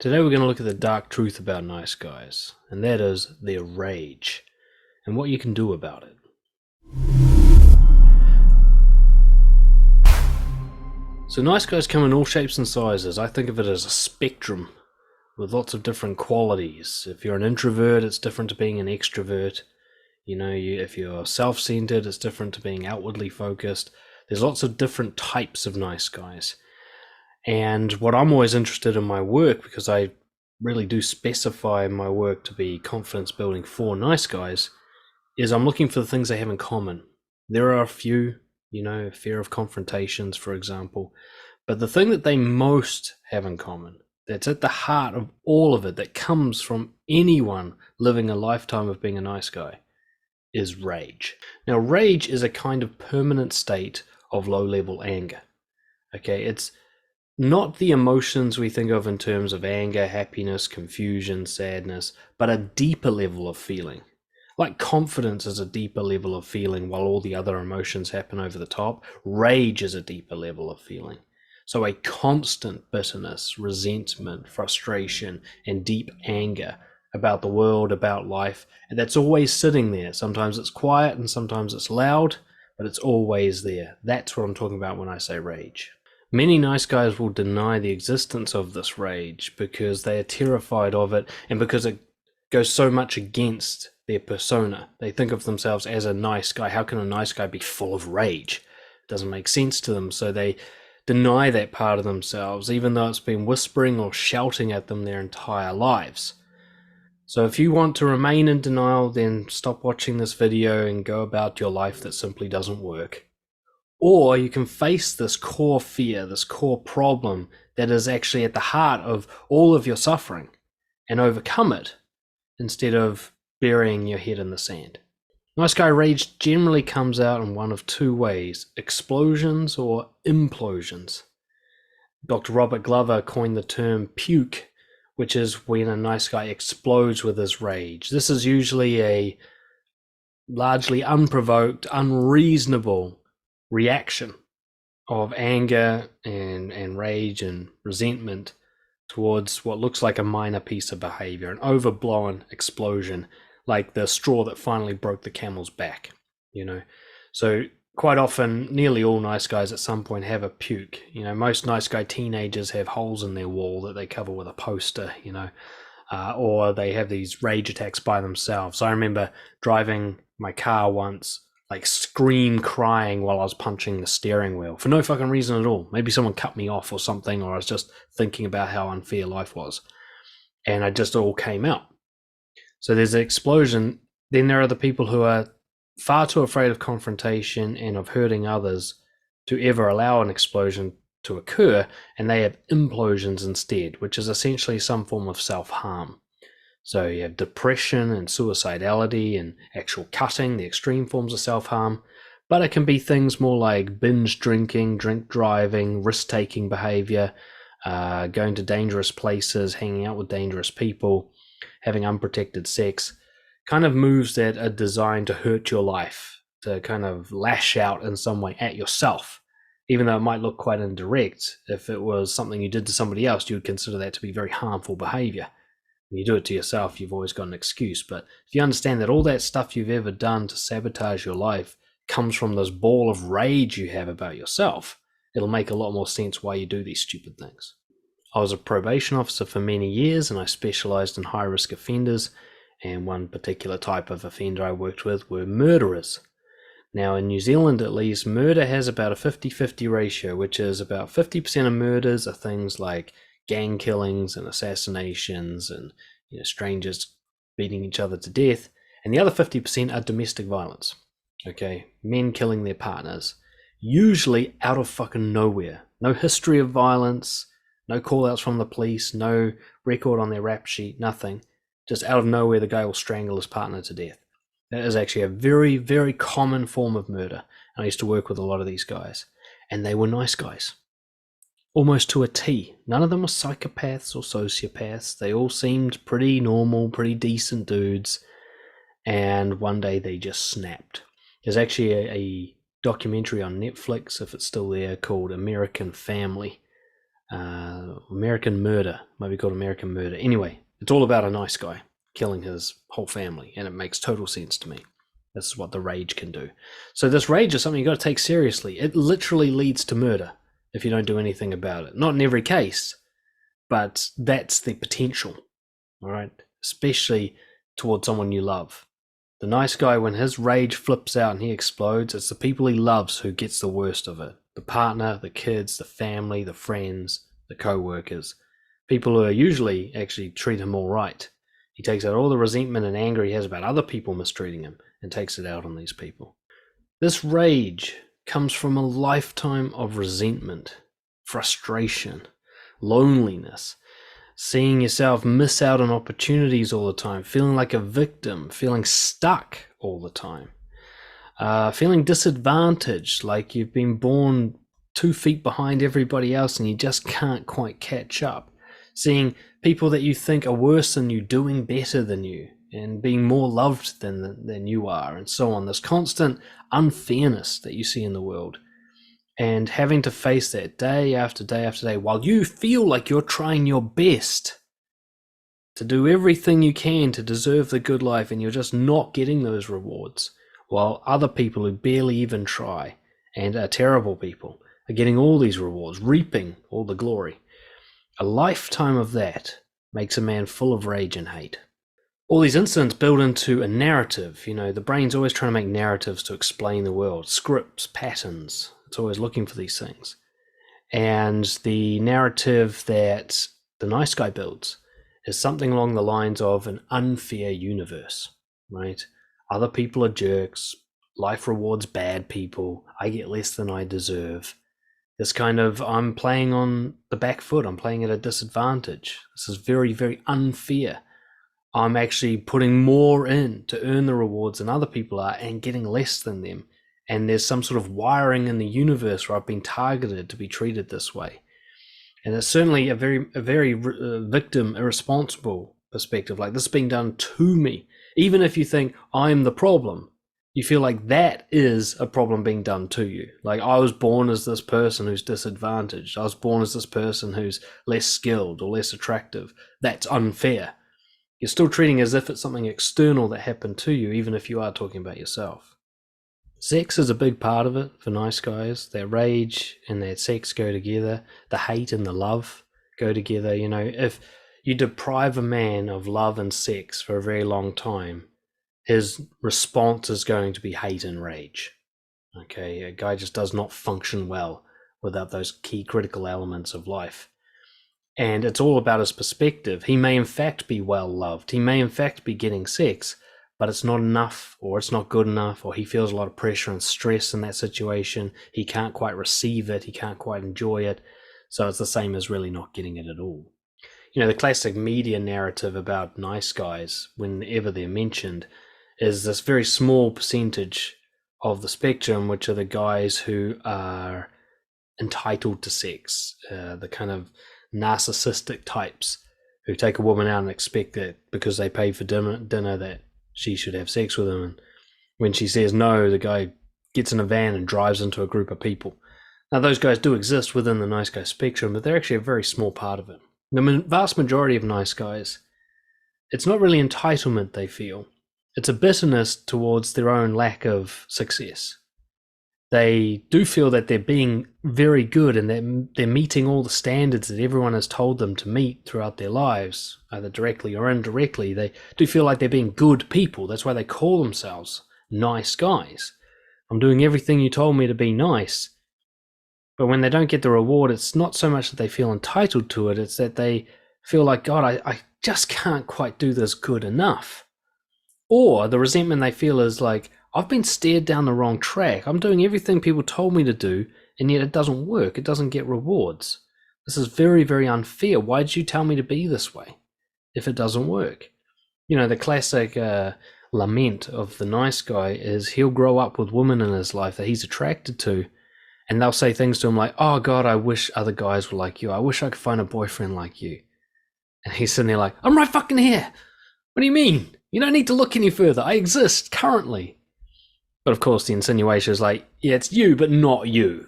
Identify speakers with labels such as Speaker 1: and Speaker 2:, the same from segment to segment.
Speaker 1: Today we're going to look at the dark truth about nice guys, and that is their rage, and what you can do about it. So nice guys come in all shapes and sizes. I think of it as a spectrum with lots of different qualities. If you're an introvert, it's different to being an extrovert. If you're self-centered, it's different to being outwardly focused. There's lots of different types of nice guys. And what I'm always interested in my work, because I really do specify my work to be confidence building for nice guys, is I'm looking for the things they have in common. There are a few, fear of confrontations, for example, but the thing that they most have in common, that's at the heart of all of it, that comes from anyone living a lifetime of being a nice guy, is rage. Now, rage is a kind of permanent state of low-level anger. Okay, it's not the emotions we think of in terms of anger, happiness, confusion, sadness, but a deeper level of feeling. Like confidence is a deeper level of feeling while all the other emotions happen over the top, rage is a deeper level of feeling. So a constant bitterness, resentment, frustration, and deep anger about the world, about life, and that's always sitting there. Sometimes it's quiet and sometimes it's loud, but it's always there. That's what I'm talking about when I say rage. Many nice guys will deny the existence of this rage because they are terrified of it and because it goes so much against their persona. They think of themselves as a nice guy. How can a nice guy be full of rage? It doesn't make sense to them, so they deny that part of themselves, even though it's been whispering or shouting at them their entire lives. So if you want to remain in denial, then stop watching this video and go about your life that simply doesn't work. Or you can face this core fear, this core problem that is actually at the heart of all of your suffering and overcome it instead of burying your head in the sand. Nice guy rage generally comes out in one of two ways: explosions or implosions. Dr. Robert Glover coined the term puke, which is when a nice guy explodes with his rage. This is usually a largely unprovoked, unreasonable reaction of anger and rage and resentment towards what looks like a minor piece of behavior, an overblown explosion, like the straw that finally broke the camel's back. So quite often, nearly all nice guys at some point have a puke. Most nice guy teenagers have holes in their wall that they cover with a poster, or they have these rage attacks by themselves. I remember driving my car once, like scream crying while I was punching the steering wheel for no fucking reason at all. Maybe someone cut me off or something, or I was just thinking about how unfair life was. And it just all came out. So there's an explosion. Then there are the people who are far too afraid of confrontation and of hurting others to ever allow an explosion to occur, and they have implosions instead, which is essentially some form of self-harm. So you have depression and suicidality and actual cutting, the extreme forms of self-harm. But it can be things more like binge drinking, drink driving, risk-taking behavior, going to dangerous places, hanging out with dangerous people, having unprotected sex, kind of moves that are designed to hurt your life, to kind of lash out in some way at yourself. Even though it might look quite indirect, if it was something you did to somebody else, you would consider that to be very harmful behavior. When you do it to yourself, you've always got an excuse. But if you understand that all that stuff you've ever done to sabotage your life comes from this ball of rage you have about yourself, it'll make a lot more sense why you do these stupid things. I was a probation officer for many years, and I specialized in high-risk offenders, and one particular type of offender I worked with were murderers. Now, in New Zealand at least, murder has about a 50-50 ratio, which is about 50% of murders are things like gang killings and assassinations and strangers beating each other to death, and the other 50% are domestic violence. Okay, men killing their partners, usually out of fucking nowhere. No history of violence, no call-outs from the police, no record on their rap sheet, nothing. Just out of nowhere, the guy will strangle his partner to death. That is actually a very, very common form of murder. And I used to work with a lot of these guys, and they were nice guys. Almost to a T. None of them were psychopaths or sociopaths. They all seemed pretty normal, pretty decent dudes. And one day they just snapped. There's actually a documentary on Netflix, if it's still there, called American Family. American Murder, might be called American Murder. Anyway, it's all about a nice guy killing his whole family, and it makes total sense to me. This is what the rage can do. So this rage is something you got to take seriously. It literally leads to murder if you don't do anything about it. Not in every case, but that's the potential, all right? Especially towards someone you love. The nice guy, when his rage flips out and he explodes, it's the people he loves who gets the worst of it. The partner, the kids, the family, the friends, the co-workers. People who are usually actually treat him all right. He takes out all the resentment and anger he has about other people mistreating him and takes it out on these people. This rage comes from a lifetime of resentment, frustration, loneliness, seeing yourself miss out on opportunities all the time, feeling like a victim, feeling stuck all the time, feeling disadvantaged, like you've been born 2 feet behind everybody else and you just can't quite catch up, seeing people that you think are worse than you doing better than you and being more loved than you are, and so on. This constant unfairness that you see in the world, and having to face that day after day after day while you feel like you're trying your best to do everything you can to deserve the good life, and you're just not getting those rewards, while other people who barely even try and are terrible people are getting all these rewards, reaping all the glory. A lifetime of that makes a man full of rage and hate. All these incidents build into a narrative. You know, the brain's always trying to make narratives to explain the world, scripts, patterns. It's always looking for these things. And the narrative that the nice guy builds is something along the lines of an unfair universe, right? Other people are jerks. Life rewards bad people. I get less than I deserve. This kind of, I'm playing on the back foot. I'm playing at a disadvantage. This is very, very unfair. I'm actually putting more in to earn the rewards than other people are and getting less than them. And there's some sort of wiring in the universe where I've been targeted to be treated this way. And it's certainly a very victim, irresponsible perspective. Like, this is being done to me. Even if you think I'm the problem, you feel like that is a problem being done to you. Like, I was born as this person who's disadvantaged. I was born as this person who's less skilled or less attractive. That's unfair. You're still treating it as if it's something external that happened to you, even if you are talking about yourself. Sex is a big part of it for nice guys. That rage and that sex go together. The hate and the love go together. You know, if you deprive a man of love and sex for a very long time, his response is going to be hate and rage. Okay, a guy just does not function well without those key critical elements of life. And it's all about his perspective. He may in fact be well loved. He may in fact be getting sex, but it's not enough, or it's not good enough, or he feels a lot of pressure and stress in that situation. He can't quite receive it. He can't quite enjoy it. So it's the same as really not getting it at all. You know, the classic media narrative about nice guys, whenever they're mentioned, is this very small percentage of the spectrum, which are the guys who are entitled to sex, the kind of narcissistic types who take a woman out and expect that because they paid for dinner that she should have sex with him, and when she says no, the guy gets in a van and drives into a group of people. Now, those guys do exist within the nice guy spectrum, but they're actually a very small part of it. The vast majority of nice guys, it's not really entitlement they feel. It's a bitterness towards their own lack of success. They do feel that they're being very good and they're meeting all the standards that everyone has told them to meet throughout their lives, either directly or indirectly. They do feel like they're being good people. That's why they call themselves nice guys. I'm doing everything you told me to be nice. But when they don't get the reward, it's not so much that they feel entitled to it, it's that they feel like, God, I just can't quite do this good enough. Or the resentment they feel is like, I've been steered down the wrong track. I'm doing everything people told me to do, and yet it doesn't work. It doesn't get rewards. This is very, very unfair. Why did you tell me to be this way if it doesn't work? You know, the classic lament of the nice guy is he'll grow up with women in his life that he's attracted to, and they'll say things to him like, oh, God, I wish other guys were like you. I wish I could find a boyfriend like you. And he's sitting there like, I'm right fucking here. What do you mean? You don't need to look any further. I exist currently. But of course, the insinuation is like, yeah, it's you, but not you,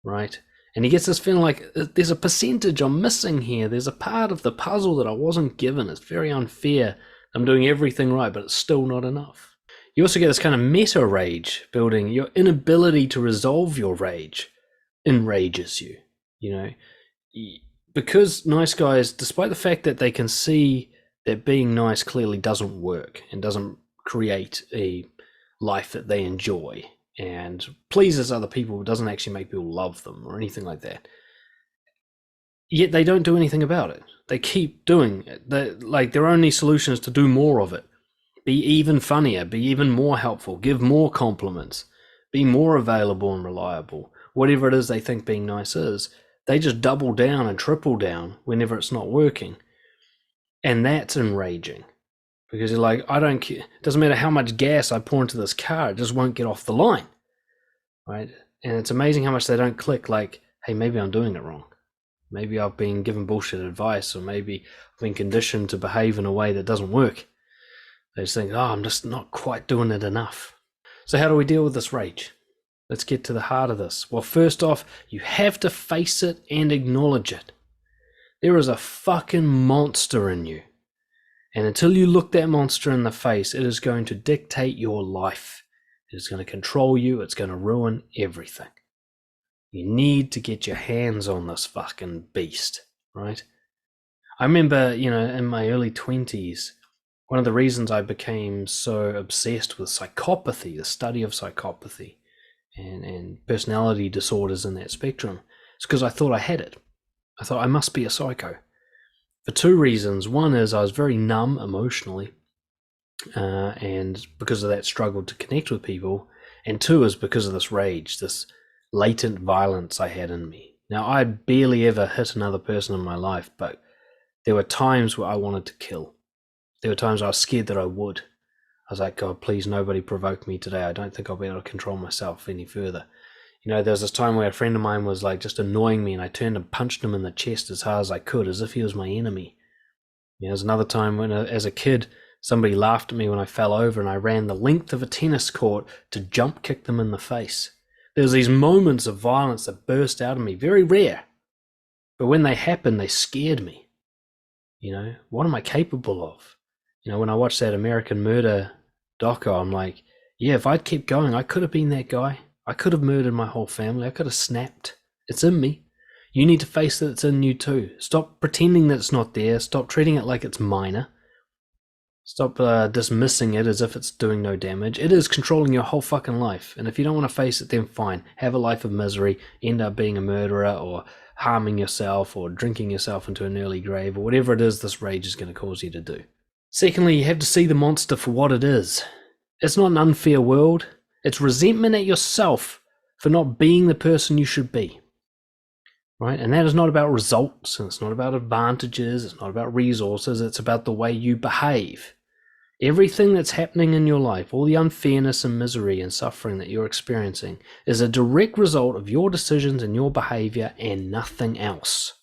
Speaker 1: right? And he gets this feeling like there's a percentage I'm missing here. There's a part of the puzzle that I wasn't given. It's very unfair. I'm doing everything right, but it's still not enough. You also get this kind of meta rage building. Your inability to resolve your rage enrages you, you know. Because nice guys, despite the fact that they can see that being nice clearly doesn't work and doesn't create a life that they enjoy and pleases other people, doesn't actually make people love them or anything like that, yet they don't do anything about it. They keep doing it. Like, their only solution is to do more of it. Be even funnier, be even more helpful, give more compliments, be more available and reliable. Whatever it is they think being nice is, they just double down and triple down whenever it's not working. And that's enraging. Because you're like, I don't care. It doesn't matter how much gas I pour into this car, it just won't get off the line. Right? And it's amazing how much they don't click, like, hey, maybe I'm doing it wrong. Maybe I've been given bullshit advice, or maybe I've been conditioned to behave in a way that doesn't work. They just think, oh, I'm just not quite doing it enough. So how do we deal with this rage? Let's get to the heart of this. Well, first off, you have to face it and acknowledge it. There is a fucking monster in you. And until you look that monster in the face, it is going to dictate your life. It is going to control you. It's going to ruin everything. You need to get your hands on this fucking beast, right? I remember, in my early 20s, one of the reasons I became so obsessed with psychopathy, the study of psychopathy and personality disorders in that spectrum, is because I thought I had it. I thought I must be a psycho. For two reasons. One is I was very numb emotionally, and because of that struggled to connect with people. And two is because of this rage, this latent violence I had in me. Now, I barely ever hit another person in my life, but there were times where I wanted to kill. There were times I was scared that I would. I was like, God, please, nobody provoke me today. I don't think I'll be able to control myself any further. There was this time where a friend of mine was like just annoying me, and I turned and punched him in the chest as hard as I could, as if he was my enemy. There was another time when, as a kid, somebody laughed at me when I fell over, and I ran the length of a tennis court to jump kick them in the face. There was these moments of violence that burst out of me, very rare. But when they happened, they scared me. What am I capable of? When I watched that American Murder doco, I'm like, yeah, if I'd kept going, I could have been that guy. I could have murdered my whole family. I could have snapped. It's in me. You need to face that it's in you too. Stop pretending that it's not there. Stop treating it like it's minor. Stop dismissing it as if it's doing no damage. It is controlling your whole fucking life. And if you don't want to face it, then fine. Have a life of misery. End up being a murderer or harming yourself or drinking yourself into an early grave or whatever it is this rage is going to cause you to do. Secondly, you have to see the monster for what it is. It's not an unfair world. It's resentment at yourself for not being the person you should be. Right? And that is not about results, and it's not about advantages, it's not about resources, it's about the way you behave. Everything that's happening in your life, all the unfairness and misery and suffering that you're experiencing, is a direct result of your decisions and your behavior and nothing else.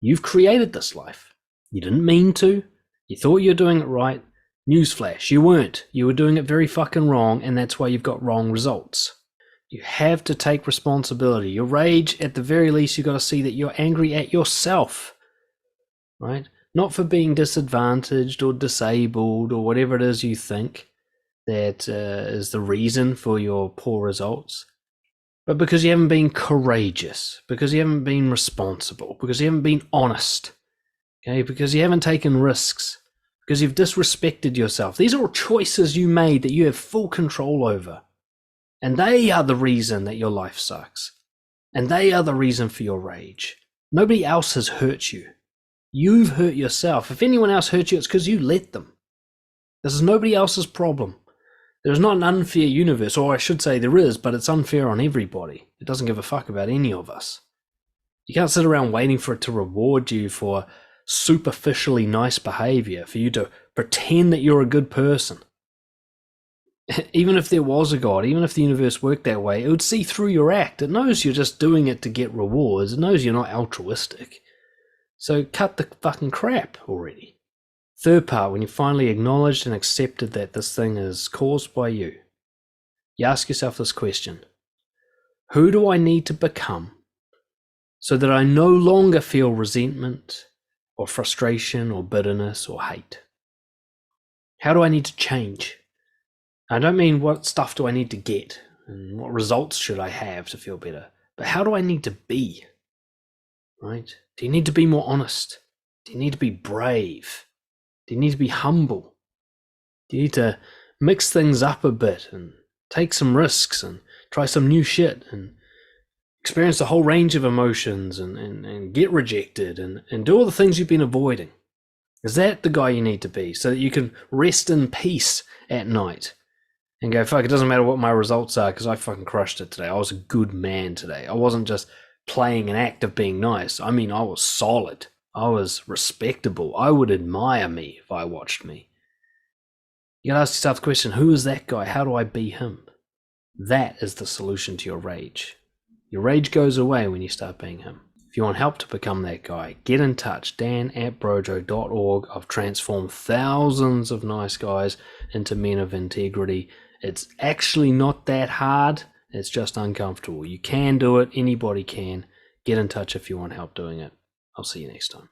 Speaker 1: You've created this life. You didn't mean to. You thought you were doing it right. Newsflash, you weren't. You were doing it very fucking wrong, and that's why you've got wrong results. You have to take responsibility. Your rage, at the very least, you've got to see that you're angry at yourself, right? Not for being disadvantaged or disabled or whatever it is you think that is the reason for your poor results, but because you haven't been courageous, because you haven't been responsible, because you haven't been honest, okay? Because you haven't taken risks, because you've disrespected yourself. These are all choices you made that you have full control over. And they are the reason that your life sucks. And they are the reason for your rage. Nobody else has hurt you. You've hurt yourself. If anyone else hurt you, it's because you let them. This is nobody else's problem. There's not an unfair universe, or I should say there is, but it's unfair on everybody. It doesn't give a fuck about any of us. You can't sit around waiting for it to reward you for superficially nice behavior, for you to pretend that you're a good person. Even if there was a God, even if the universe worked that way, it would see through your act. It knows you're just doing it to get rewards. It knows you're not altruistic. So cut the fucking crap already. Third part, when you finally acknowledged and accepted that this thing is caused by you, you ask yourself this question: who do I need to become so that I no longer feel resentment or frustration or bitterness or hate? How do I need to change? I don't mean what stuff do I need to get and what results should I have to feel better, but how do I need to be? Right? Do you need to be more honest? Do you need to be brave? Do you need to be humble? Do you need to mix things up a bit and take some risks and try some new shit and experience a whole range of emotions and get rejected and do all the things you've been avoiding? Is that the guy you need to be so that you can rest in peace at night and go, fuck, it doesn't matter what my results are because I fucking crushed it today. I was a good man today. I wasn't just playing an act of being nice. I mean, I was solid. I was respectable. I would admire me if I watched me. You gotta ask yourself the question, who is that guy? How do I be him? That is the solution to your rage. Your rage goes away when you start being him. If you want help to become that guy, get in touch, dan@brojo.org. I've transformed thousands of nice guys into men of integrity. It's actually not that hard. It's just uncomfortable. You can do it. Anybody can. Get in touch if you want help doing it. I'll see you next time.